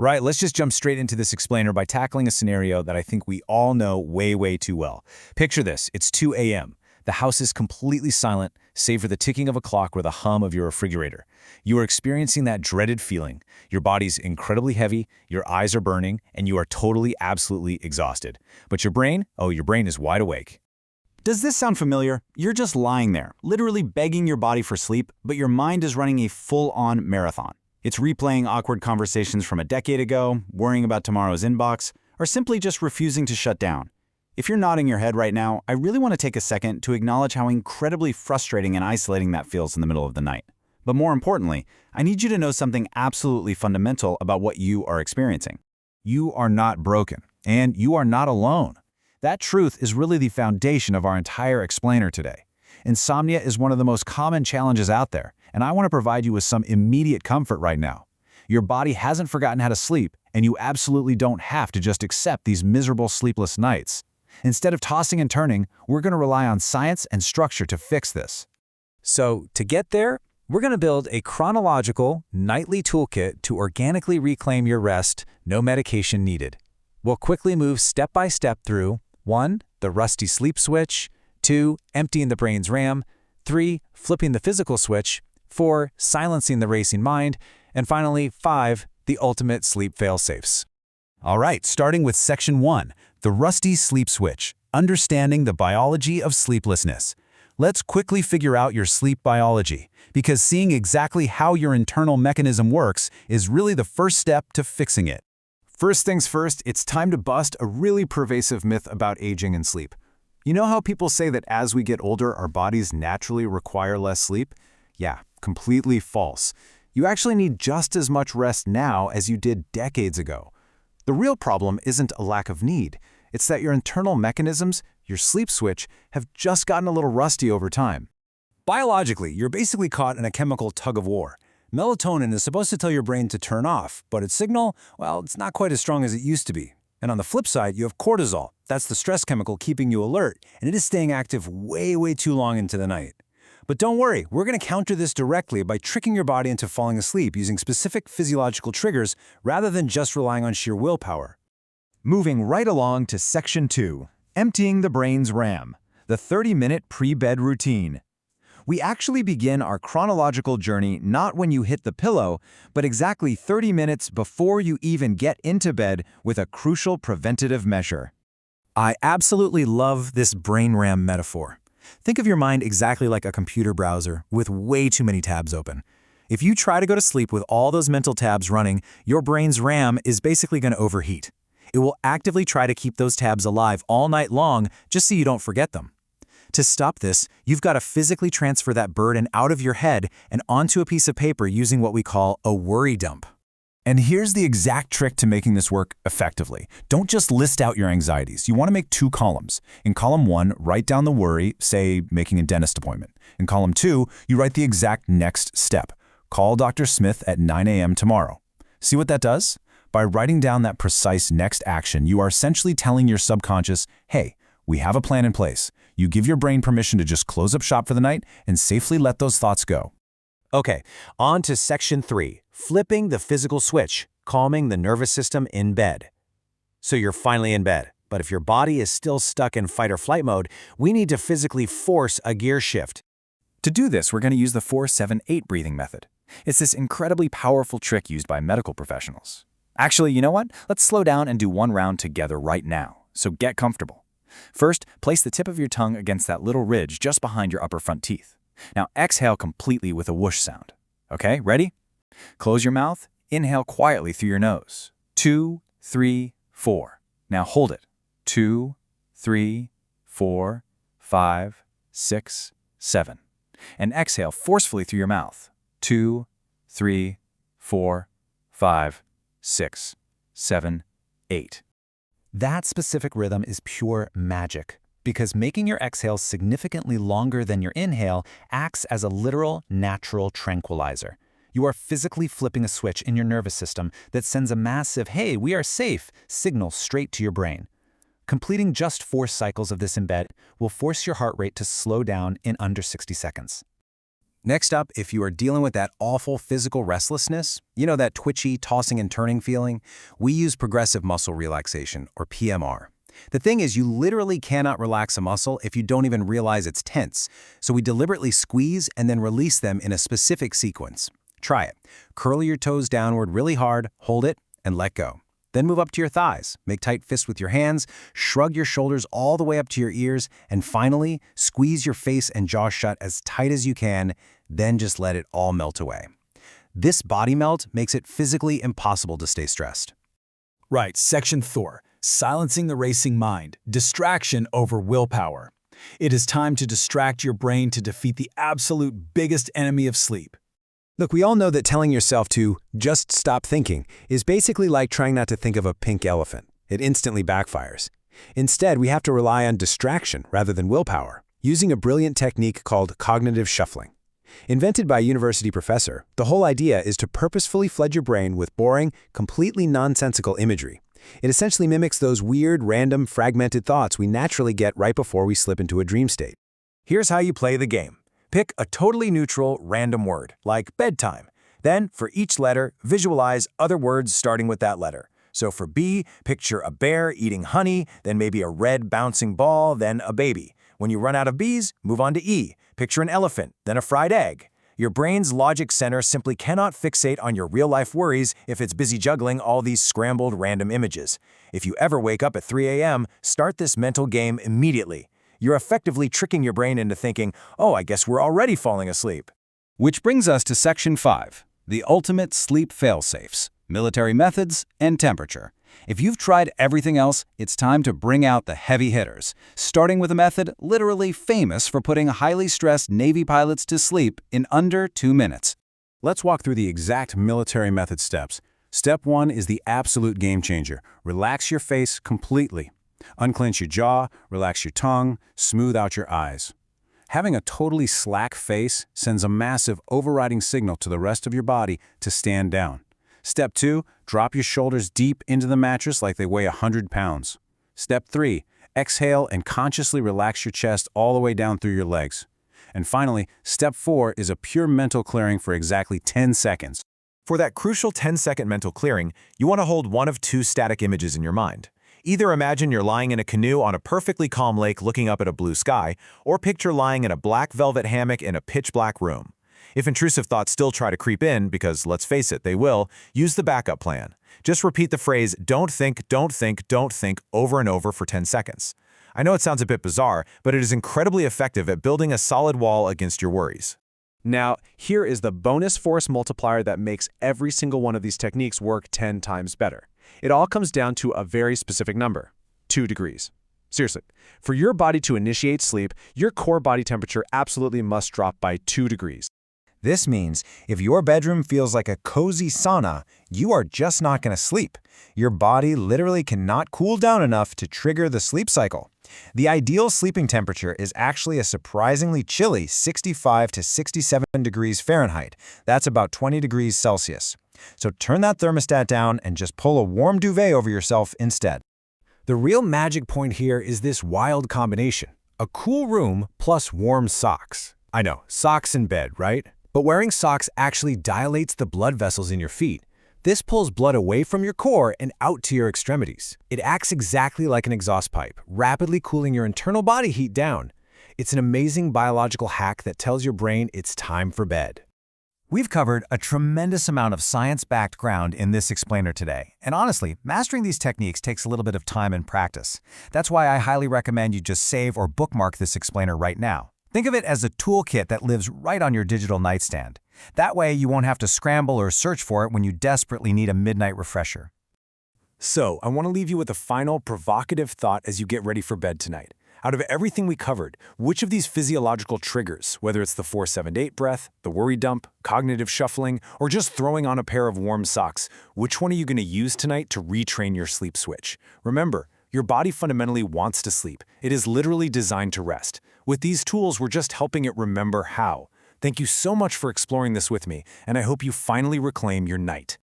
Right, let's just jump straight into this explainer by tackling a scenario that I think we all know way, way too well. Picture this, it's 2 a.m. The house is completely silent, save for the ticking of a clock or the hum of your refrigerator. You are experiencing that dreaded feeling. Your body's incredibly heavy, your eyes are burning, and you are totally, absolutely exhausted. But your brain? Oh, your brain is wide awake. Does this sound familiar? You're just lying there, literally begging your body for sleep, but your mind is running a full-on marathon. It's replaying awkward conversations from a decade ago, worrying about tomorrow's inbox, or simply just refusing to shut down. If you're nodding your head right now, I really want to take a second to acknowledge how incredibly frustrating and isolating that feels in the middle of the night. But more importantly, I need you to know something absolutely fundamental about what you are experiencing. You are not broken, and you are not alone. That truth is really the foundation of our entire explainer today. Insomnia is one of the most common challenges out there, and I want to provide you with some immediate comfort right now. Your body hasn't forgotten how to sleep, and you absolutely don't have to just accept these miserable sleepless nights. Instead of tossing and turning, we're going to rely on science and structure to fix this. So, to get there, we're going to build a chronological, nightly toolkit to organically reclaim your rest, no medication needed. We'll quickly move step by step through 1. The rusty sleep switch, 2. Emptying the brain's RAM, 3. Flipping the physical switch, 4. Silencing the racing mind, and finally, 5. The ultimate sleep fail-safes. All right, starting with Section 1, the rusty sleep switch, understanding the biology of sleeplessness. Let's quickly figure out your sleep biology, because seeing exactly how your internal mechanism works is really the first step to fixing it. First things first, it's time to bust a really pervasive myth about aging and sleep. You know how people say that as we get older, our bodies naturally require less sleep? Yeah, completely false. You actually need just as much rest now as you did decades ago. The real problem isn't a lack of need. It's that your internal mechanisms, your sleep switch, have just gotten a little rusty over time. Biologically, you're basically caught in a chemical tug-of-war. Melatonin is supposed to tell your brain to turn off, but its signal, well, it's not quite as strong as it used to be. And on the flip side, you have cortisol. That's the stress chemical keeping you alert, and it is staying active way, way too long into the night. But don't worry, we're going to counter this directly by tricking your body into falling asleep using specific physiological triggers rather than just relying on sheer willpower. Moving right along to Section 2, emptying the brain's RAM, the 30-minute pre-bed routine. We actually begin our chronological journey not when you hit the pillow, but exactly 30 minutes before you even get into bed with a crucial preventative measure. I absolutely love this brain RAM metaphor. Think of your mind exactly like a computer browser with way too many tabs open. If you try to go to sleep with all those mental tabs running, your brain's RAM is basically going to overheat. It will actively try to keep those tabs alive all night long just so you don't forget them. To stop this, you've got to physically transfer that burden out of your head and onto a piece of paper using what we call a worry dump. And here's the exact trick to making this work effectively. Don't just list out your anxieties. You want to make 2 columns. In column 1, write down the worry, say making a dentist appointment. In column 2, you write the exact next step. Call Dr. Smith at 9 a.m. tomorrow. See what that does? By writing down that precise next action, you are essentially telling your subconscious, hey, we have a plan in place. You give your brain permission to just close up shop for the night and safely let those thoughts go. Okay, on to Section 3, flipping the physical switch, calming the nervous system in bed. So you're finally in bed, but if your body is still stuck in fight or flight mode, we need to physically force a gear shift. To do this, we're going to use the 4-7-8 breathing method. It's this incredibly powerful trick used by medical professionals. Actually, you know what? Let's slow down and do one round together right now. So get comfortable. First, place the tip of your tongue against that little ridge just behind your upper front teeth. Now exhale completely with a whoosh sound. Okay, ready? Close your mouth, inhale quietly through your nose. 2, 3, 4. Now hold it. 2, 3, 4, 5, 6, 7. And exhale forcefully through your mouth. 2, 3, 4, 5, 6, 7, 8. That specific rhythm is pure magic, because making your exhale significantly longer than your inhale acts as a literal, natural tranquilizer. You are physically flipping a switch in your nervous system that sends a massive, hey, we are safe, signal straight to your brain. Completing just 4 cycles of this in bed will force your heart rate to slow down in under 60 seconds. Next up, if you are dealing with that awful physical restlessness, you know, that twitchy, tossing and turning feeling, we use progressive muscle relaxation, or PMR. The thing is, you literally cannot relax a muscle if you don't even realize it's tense, so we deliberately squeeze and then release them in a specific sequence. Try it. Curl your toes downward really hard, hold it, and let go. Then move up to your thighs, make tight fists with your hands, shrug your shoulders all the way up to your ears, and finally, squeeze your face and jaw shut as tight as you can, then just let it all melt away. This body melt makes it physically impossible to stay stressed. Right, Section 4, silencing the racing mind, distraction over willpower. It is time to distract your brain to defeat the absolute biggest enemy of sleep. Look, we all know that telling yourself to just stop thinking is basically like trying not to think of a pink elephant. It instantly backfires. Instead, we have to rely on distraction rather than willpower, using a brilliant technique called cognitive shuffling. Invented by a university professor, the whole idea is to purposefully flood your brain with boring, completely nonsensical imagery. It essentially mimics those weird, random, fragmented thoughts we naturally get right before we slip into a dream state. Here's how you play the game. Pick a totally neutral, random word, like bedtime. Then, for each letter, visualize other words starting with that letter. So for B, picture a bear eating honey, then maybe a red bouncing ball, then a baby. When you run out of B's, move on to E. Picture an elephant, then a fried egg. Your brain's logic center simply cannot fixate on your real-life worries if it's busy juggling all these scrambled random images. If you ever wake up at 3 a.m., start this mental game immediately. You're effectively tricking your brain into thinking, oh, I guess we're already falling asleep. Which brings us to Section 5, the ultimate sleep fail-safes, military methods, and temperature. If you've tried everything else, it's time to bring out the heavy hitters, starting with a method literally famous for putting highly stressed Navy pilots to sleep in under 2 minutes. Let's walk through the exact military method steps. Step 1 is the absolute game changer. Relax your face completely. Unclench your jaw, relax your tongue, smooth out your eyes. Having a totally slack face sends a massive overriding signal to the rest of your body to stand down. Step 2, drop your shoulders deep into the mattress like they weigh 100 pounds. Step 3, exhale and consciously relax your chest all the way down through your legs. And finally, Step 4 is a pure mental clearing for exactly 10 seconds. For that crucial 10-second mental clearing, you want to hold one of two static images in your mind. Either imagine you're lying in a canoe on a perfectly calm lake looking up at a blue sky, or picture lying in a black velvet hammock in a pitch-black room. If intrusive thoughts still try to creep in, because let's face it, they will, use the backup plan. Just repeat the phrase, don't think, don't think, don't think, over and over for 10 seconds. I know it sounds a bit bizarre, but it is incredibly effective at building a solid wall against your worries. Now, here is the bonus force multiplier that makes every single one of these techniques work 10 times better. It all comes down to a very specific number, 2 degrees. Seriously, for your body to initiate sleep, your core body temperature absolutely must drop by 2 degrees. This means if your bedroom feels like a cozy sauna, you are just not going to sleep. Your body literally cannot cool down enough to trigger the sleep cycle. The ideal sleeping temperature is actually a surprisingly chilly 65 to 67 degrees Fahrenheit. That's about 20 degrees Celsius. So turn that thermostat down and just pull a warm duvet over yourself instead. The real magic point here is this wild combination. A cool room plus warm socks. I know, socks in bed, right? But wearing socks actually dilates the blood vessels in your feet. This pulls blood away from your core and out to your extremities. It acts exactly like an exhaust pipe, rapidly cooling your internal body heat down. It's an amazing biological hack that tells your brain it's time for bed. We've covered a tremendous amount of science-backed ground in this explainer today. And honestly, mastering these techniques takes a little bit of time and practice. That's why I highly recommend you just save or bookmark this explainer right now. Think of it as a toolkit that lives right on your digital nightstand. That way, you won't have to scramble or search for it when you desperately need a midnight refresher. So, I want to leave you with a final provocative thought as you get ready for bed tonight. Out of everything we covered, which of these physiological triggers, whether it's the 4-7-8 breath, the worry dump, cognitive shuffling, or just throwing on a pair of warm socks, which one are you going to use tonight to retrain your sleep switch? Remember, your body fundamentally wants to sleep. It is literally designed to rest. With these tools, we're just helping it remember how. Thank you so much for exploring this with me, and I hope you finally reclaim your night.